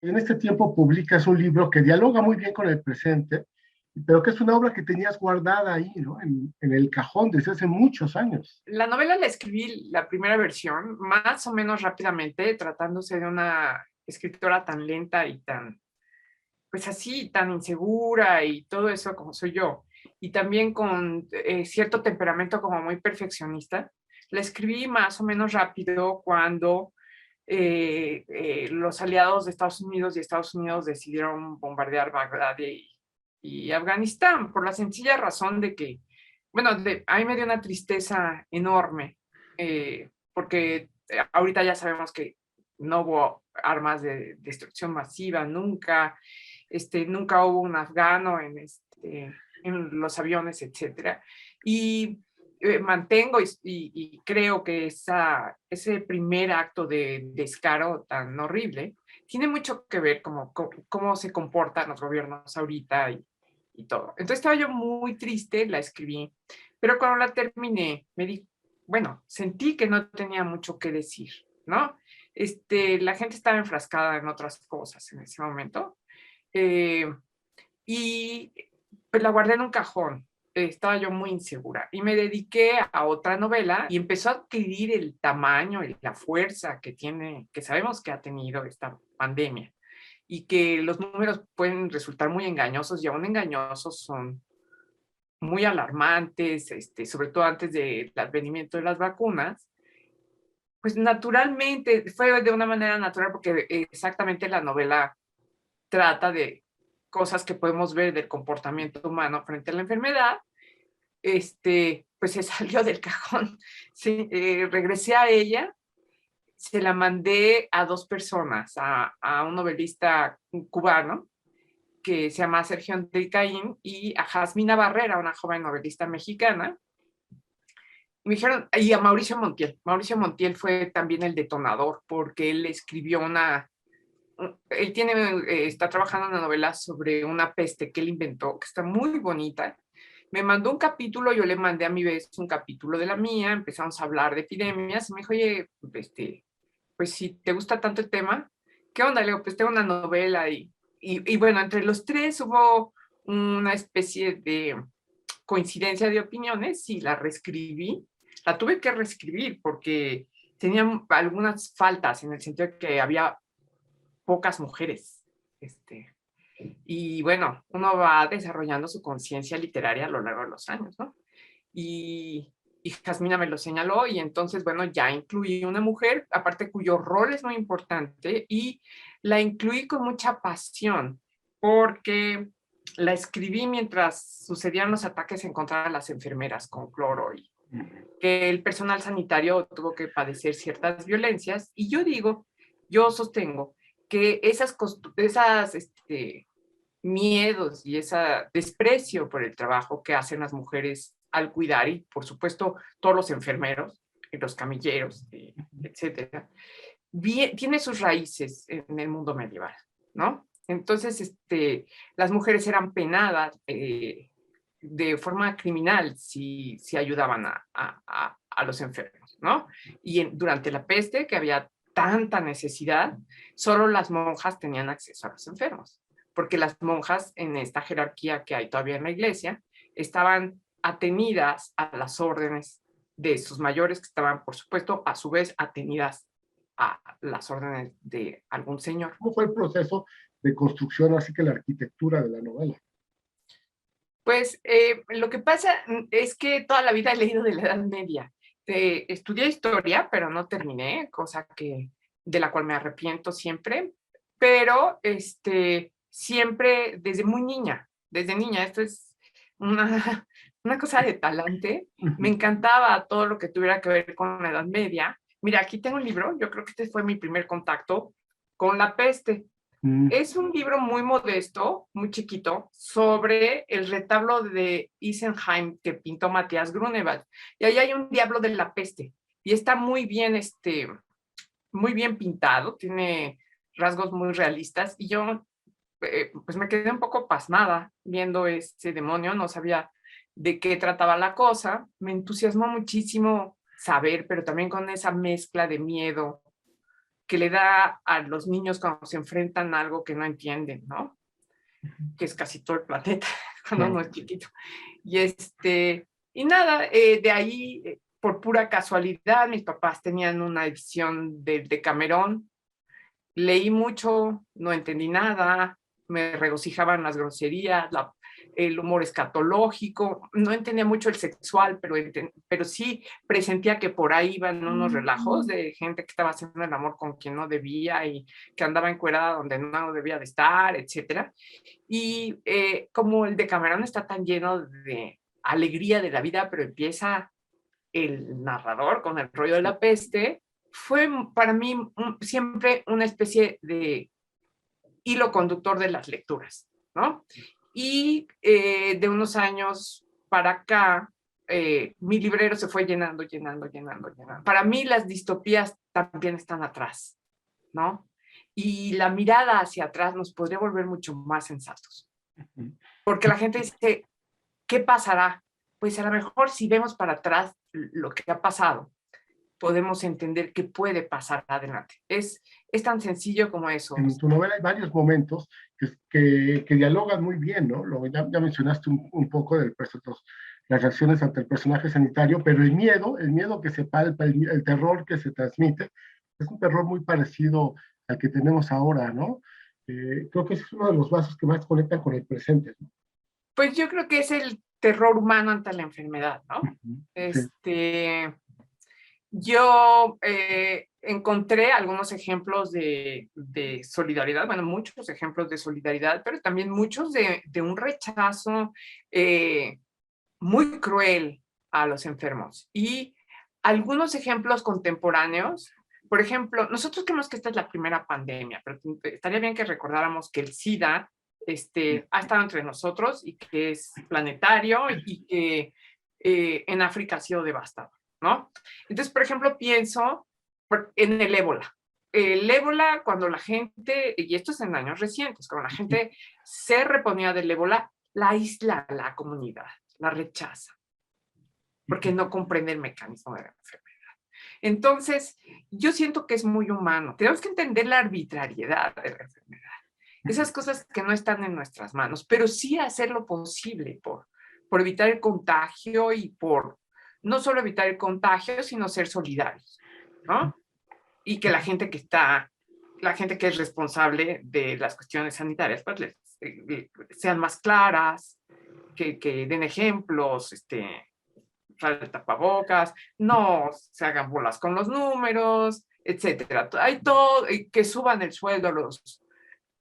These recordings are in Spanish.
En este tiempo publicas un libro que dialoga muy bien con el presente, pero que es una obra que tenías guardada ahí, ¿no? En el cajón desde hace muchos años. La novela la escribí, la primera versión, más o menos rápidamente, tratándose de una escritora tan lenta y tan, pues así, tan insegura y todo eso como soy yo. Y también con cierto temperamento como muy perfeccionista. La escribí más o menos rápido cuando los aliados de Estados Unidos decidieron bombardear Bagdad y Afganistán, por la sencilla razón de que, bueno, a mí me dio una tristeza enorme, porque ahorita ya sabemos que no hubo armas de destrucción masiva, nunca, nunca hubo un afgano en los aviones, etcétera. Y mantengo y creo que ese primer acto de descaro tan horrible tiene mucho que ver cómo se comportan los gobiernos ahorita y todo. Entonces estaba yo muy triste, la escribí, pero cuando la terminé, bueno, sentí que no tenía mucho que decir, ¿no? La gente estaba enfrascada en otras cosas en ese momento. Eh, y pues la guardé en un cajón. Estaba yo muy insegura y me dediqué a otra novela y empezó a adquirir el tamaño y la fuerza que tiene, que sabemos que ha tenido esta pandemia y que los números pueden resultar muy engañosos y aún engañosos son muy alarmantes, sobre todo antes del advenimiento de las vacunas. Pues naturalmente, fue de una manera natural porque exactamente la novela trata de cosas que podemos ver del comportamiento humano frente a la enfermedad. Pues se salió del cajón. Sí, regresé a ella, se la mandé a dos personas, a un novelista cubano que se llama Sergio Enrique Caín y a Jasmina Barrera, una joven novelista mexicana. Y me dijeron, y a Mauricio Montiel. Mauricio Montiel fue también el detonador porque él escribió él está trabajando en una novela sobre una peste que él inventó, que está muy bonita. Me mandó un capítulo, yo le mandé a mi vez un capítulo de la mía, empezamos a hablar de epidemias, y me dijo, oye, pues si te gusta tanto el tema, ¿qué onda? Le digo, pues tengo una novela, y bueno, entre los tres hubo una especie de coincidencia de opiniones y la reescribí. La tuve que reescribir porque tenía algunas faltas en el sentido de que había pocas mujeres. Y bueno, uno va desarrollando su conciencia literaria a lo largo de los años, ¿no? Y Jasmina me lo señaló y entonces, bueno, ya incluí una mujer, aparte cuyo rol es muy importante y la incluí con mucha pasión porque la escribí mientras sucedían los ataques en contra de las enfermeras con cloro y que el personal sanitario tuvo que padecer ciertas violencias y yo sostengo que esas miedos y ese desprecio por el trabajo que hacen las mujeres al cuidar y por supuesto todos los enfermeros, los camilleros, etcétera, tiene sus raíces en el mundo medieval, ¿no? Entonces, las mujeres eran penadas de forma criminal si ayudaban a los enfermos, ¿no? Y durante la peste, que había tanta necesidad, solo las monjas tenían acceso a los enfermos, porque las monjas en esta jerarquía que hay todavía en la iglesia estaban atenidas a las órdenes de sus mayores, que estaban, por supuesto, a su vez atenidas a las órdenes de algún señor. ¿Cómo fue el proceso de construcción, así que la arquitectura de la novela? Pues lo que pasa es que toda la vida he leído de la Edad Media. Estudié historia, pero no terminé, cosa de la cual me arrepiento siempre, pero siempre desde niña, esto es una, una cosa de talante, me encantaba todo lo que tuviera que ver con la Edad Media. Mira, aquí tengo un libro, yo creo que este fue mi primer contacto con la peste. Es un libro muy modesto, muy chiquito, sobre el retablo de Isenheim que pintó Matías Grunewald. Y ahí hay un diablo de la peste. Y está muy bien pintado, tiene rasgos muy realistas. Y yo, pues me quedé un poco pasmada viendo ese demonio, no sabía de qué trataba la cosa. Me entusiasmó muchísimo saber, pero también con esa mezcla de miedo que le da a los niños cuando se enfrentan a algo que no entienden, ¿no? Que es casi todo el planeta cuando uno es chiquito. Y nada, de ahí, por pura casualidad, mis papás tenían una edición de Decamerón. Leí mucho, no entendí nada, me regocijaban las groserías, el humor escatológico, no entendía mucho el sexual, pero sí presentía que por ahí iban unos relajos de gente que estaba haciendo el amor con quien no debía y que andaba encuerada donde no debía de estar, etcétera. Y como el Decamerón está tan lleno de alegría de la vida, pero empieza el narrador con el rollo de la peste, fue para mí siempre una especie de hilo conductor de las lecturas, ¿no? Y de unos años para acá, mi librero se fue llenando, llenando, llenando, llenando. Para mí las distopías también están atrás, ¿no? Y la mirada hacia atrás nos podría volver mucho más sensatos. Porque la gente dice, ¿qué pasará? Pues a lo mejor si vemos para atrás lo que ha pasado, podemos entender qué puede pasar adelante. Es tan sencillo como eso. En tu novela hay varios momentos que dialogan muy bien, ¿no? Ya mencionaste un poco las reacciones ante el personaje sanitario, pero el miedo que se palpa, el terror que se transmite, es un terror muy parecido al que tenemos ahora, ¿no? Creo que ese es uno de los vasos que más conectan con el presente, ¿no? Pues yo creo que es el terror humano ante la enfermedad, ¿no? Sí. Yo encontré algunos ejemplos de solidaridad, bueno, muchos ejemplos de solidaridad, pero también muchos de un rechazo muy cruel a los enfermos. Y algunos ejemplos contemporáneos, por ejemplo, nosotros creemos que esta es la primera pandemia, pero estaría bien que recordáramos que el SIDA ha estado entre nosotros y que es planetario y que en África ha sido devastador, ¿no? Entonces, por ejemplo, pienso en el ébola. El ébola, cuando la gente, y esto es en años recientes, cuando la gente se reponía del ébola, la aísla a la comunidad, la rechaza, porque no comprende el mecanismo de la enfermedad. Entonces, yo siento que es muy humano. Tenemos que entender la arbitrariedad de la enfermedad. Esas cosas que no están en nuestras manos, pero sí hacer lo posible por evitar el contagio y por no solo evitar el contagio, sino ser solidarios, ¿no? Y que la gente que es responsable de las cuestiones sanitarias, pues sean más claras, que den ejemplos, el tapabocas, no se hagan bolas con los números, etcétera. Hay todo, que suban el sueldo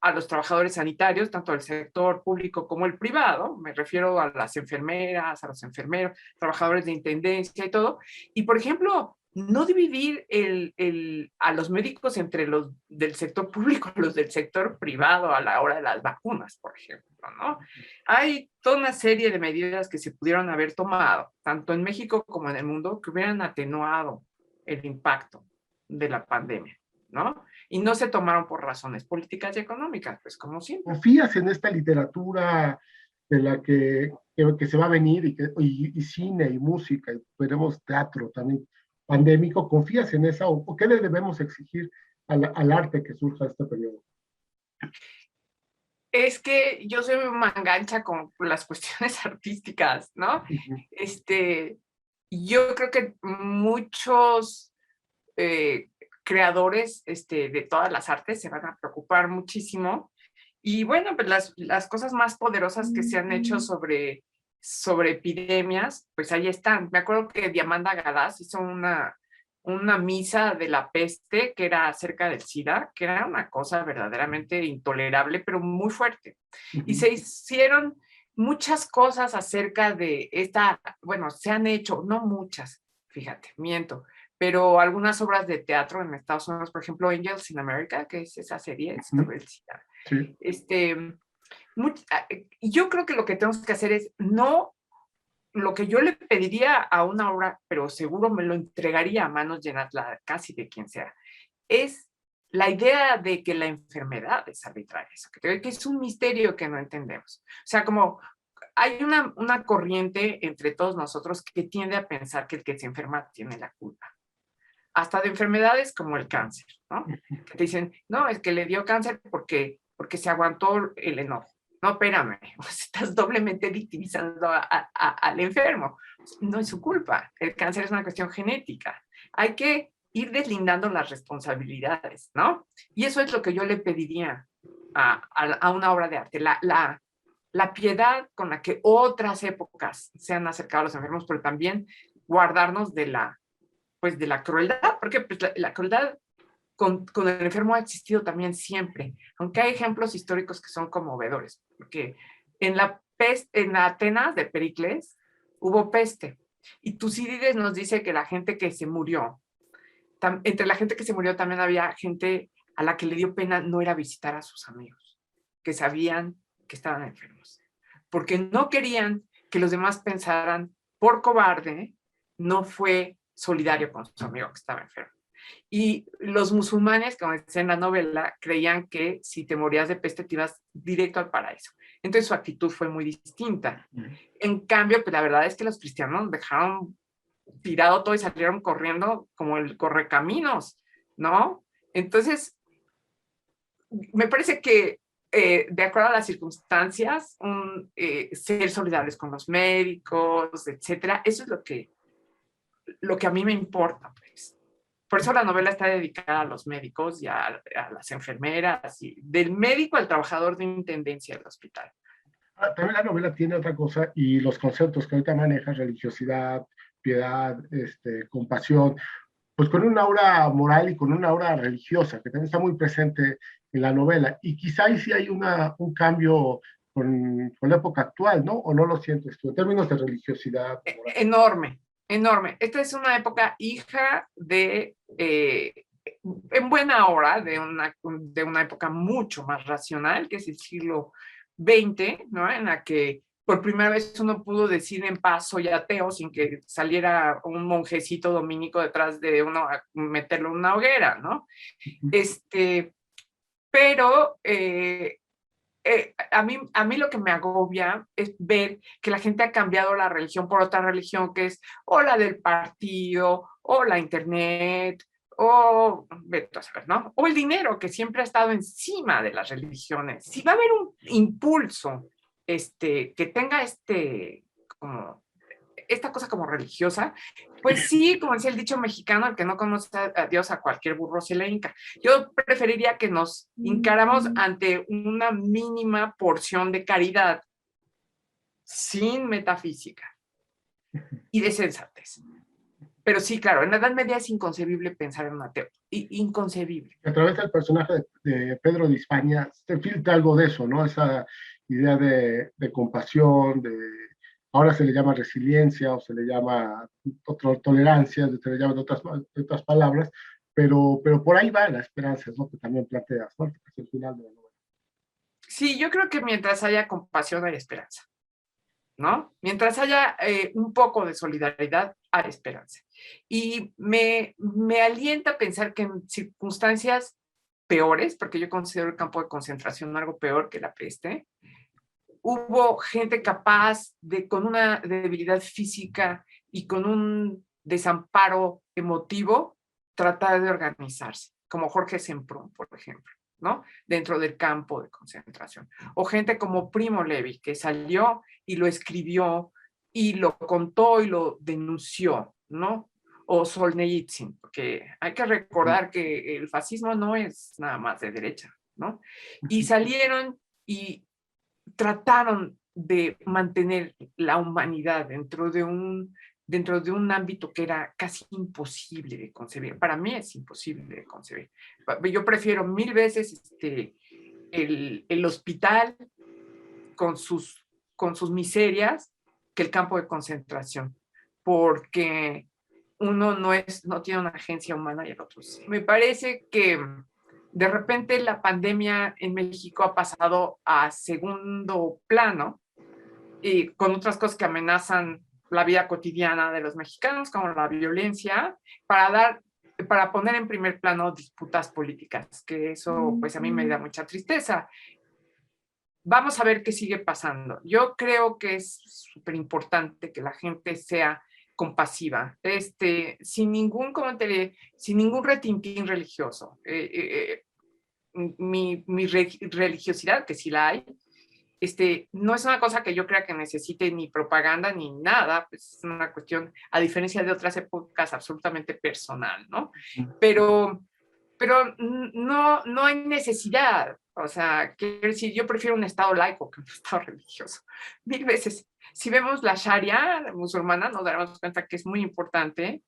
a los trabajadores sanitarios, tanto del sector público como el privado, me refiero a las enfermeras, a los enfermeros, trabajadores de intendencia y todo. Y, por ejemplo, no dividir a los médicos entre los del sector público y los del sector privado a la hora de las vacunas, por ejemplo, ¿no? Hay toda una serie de medidas que se pudieron haber tomado, tanto en México como en el mundo, que hubieran atenuado el impacto de la pandemia, ¿no? Y no se tomaron por razones políticas y económicas, pues como siempre. ¿Confías en esta literatura de la que se va a venir y cine y música, y veremos teatro también pandémico? ¿Confías en esa o qué le debemos exigir al arte que surja este periodo? Es que yo soy muy mangancha con las cuestiones artísticas, ¿no? Yo creo que muchos creadores de todas las artes se van a preocupar muchísimo. Y bueno, pues las cosas más poderosas que se han hecho sobre epidemias, pues ahí están. Me acuerdo que Diamanda Galás hizo una misa de la peste que era acerca del SIDA, que era una cosa verdaderamente intolerable, pero muy fuerte. Y se hicieron muchas cosas acerca de bueno, se han hecho, no muchas, fíjate, miento, pero algunas obras de teatro en Estados Unidos, por ejemplo, Angels in America, que es esa serie sobre el SIDA. Sí. Yo creo que lo que tenemos que hacer es no lo que yo le pediría a una obra, pero seguro me lo entregaría a manos llenas casi de quien sea, es la idea de que la enfermedad es arbitraria, que es un misterio que no entendemos. O sea, como hay una corriente entre todos nosotros que tiende a pensar que el que se enferma tiene la culpa. hasta de enfermedades como el cáncer, ¿no? Que te dicen, no, es que le dio cáncer porque se aguantó el enojo. No, espérame, estás doblemente victimizando al enfermo. No es su culpa, el cáncer es una cuestión genética. Hay que ir deslindando las responsabilidades, ¿no? Y eso es lo que yo le pediría a una obra de arte, la piedad con la que otras épocas se han acercado a los enfermos, pero también guardarnos pues, de la crueldad, porque pues, la crueldad con el enfermo ha existido también siempre, aunque hay ejemplos históricos que son conmovedores, porque en la Atenas de Pericles hubo peste, y Tucídides nos dice que la gente que se murió, entre la gente que se murió también había gente a la que le dio pena no ir a visitar a sus amigos, que sabían que estaban enfermos, porque no querían que los demás pensaran, por cobarde, no fue solidario con su amigo que estaba enfermo. Y los musulmanes, como decía en la novela, creían que si te morías de peste te ibas directo al paraíso. Entonces su actitud fue muy distinta. En cambio, pues la verdad es que los cristianos dejaron tirado todo y salieron corriendo como el correcaminos, ¿no? Entonces, me parece que de acuerdo a las circunstancias, ser solidarios con los médicos, etcétera, eso es lo que a mí me importa, pues. Por eso la novela está dedicada a los médicos y a las enfermeras, y del médico al trabajador de intendencia del hospital. También la novela tiene otra cosa y los conceptos que ahorita maneja, religiosidad, piedad, compasión, pues con una aura moral y con una aura religiosa, que también está muy presente en la novela. Y quizá ahí sí hay un cambio con la época actual, ¿no? ¿O no lo sientes tú en términos de religiosidad? Moral? Enorme, enorme. Esta es una época hija en buena hora, de una época mucho más racional, que es el siglo XX, ¿no? En la que por primera vez uno pudo decir en paz soy ateo sin que saliera un monjecito dominico detrás de uno a meterlo en una hoguera, ¿no? Pero a mí lo que me agobia es ver que la gente ha cambiado la religión por otra religión, que es o la del partido, o la internet, o, vete a saber, ¿no? O el dinero, que siempre ha estado encima de las religiones. Si va a haber un impulso que tenga como esta cosa como religiosa, pues sí, como decía el dicho mexicano, el que no conoce a Dios, a cualquier burro se le hinca. Yo preferiría que nos hincáramos ante una mínima porción de caridad, sin metafísica y de sensatez. Pero sí, claro, en la Edad Media es inconcebible pensar en un ateo, inconcebible. A través del personaje de Pedro de Hispania se filtra algo de eso, ¿no? Esa idea de compasión, ahora se le llama resiliencia o se le llama tolerancia, se le llama de otras palabras, pero por ahí va la esperanza, ¿no? Que también planteas, ¿no? Que es el final de la novela. Sí, yo creo que mientras haya compasión hay esperanza, ¿no? Mientras haya un poco de solidaridad, hay esperanza. Y me alienta pensar que en circunstancias peores, porque yo considero el campo de concentración algo peor que la peste, hubo gente capaz con una debilidad física y con un desamparo emotivo, tratar de organizarse, como Jorge Semprún, por ejemplo, ¿no? Dentro del campo de concentración. O gente como Primo Levi, que salió y lo escribió y lo contó y lo denunció, ¿no? O Solzhenitsyn, porque hay que recordar que el fascismo no es nada más de derecha, ¿no? Y salieron y trataron de mantener la humanidad dentro de un ámbito que era casi imposible de concebir. Para mí es imposible de concebir. Yo prefiero mil veces el hospital con sus miserias que el campo de concentración, porque uno no tiene una agencia humana y el otro sí. Me parece que de repente la pandemia en México ha pasado a segundo plano y con otras cosas que amenazan la vida cotidiana de los mexicanos, como la violencia, para poner en primer plano disputas políticas, que eso pues a mí me da mucha tristeza. Vamos a ver qué sigue pasando. Yo creo que es súper importante que la gente sea compasiva, sin ningún comentario, sin ningún retintín religioso. Mi religiosidad, que sí la hay, no es una cosa que yo crea que necesite ni propaganda ni nada, pues es una cuestión, a diferencia de otras épocas, absolutamente personal, ¿no? Pero no hay necesidad. O sea, quiero decir, yo prefiero un Estado laico que un Estado religioso. 1000 veces. Si vemos la Sharia musulmana, nos daremos cuenta que es muy importante,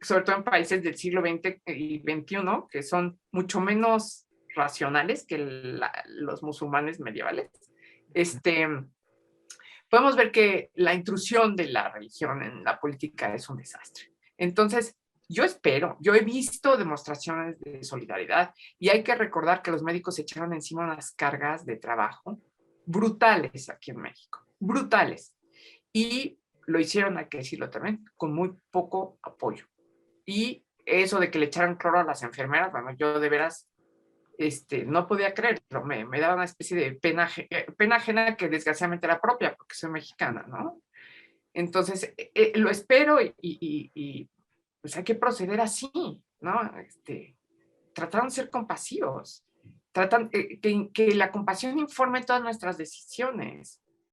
sobre todo en países del siglo XX y XXI, que son mucho menos racionales que los musulmanes medievales. Podemos ver que la intrusión de la religión en la política es un desastre. Entonces, yo he visto demostraciones de solidaridad y hay que recordar que los médicos se echaron encima unas cargas de trabajo brutales aquí en México, brutales. Y lo hicieron, hay que decirlo también, con muy poco apoyo. Y eso de que le echaran cloro a las enfermeras, bueno, yo de veras no podía creerlo, me daba una especie de pena ajena que desgraciadamente era propia porque soy mexicana, ¿no? Entonces, lo espero y pues hay que proceder así, ¿no? Trataron de ser compasivos, que la compasión informe todas nuestras decisiones.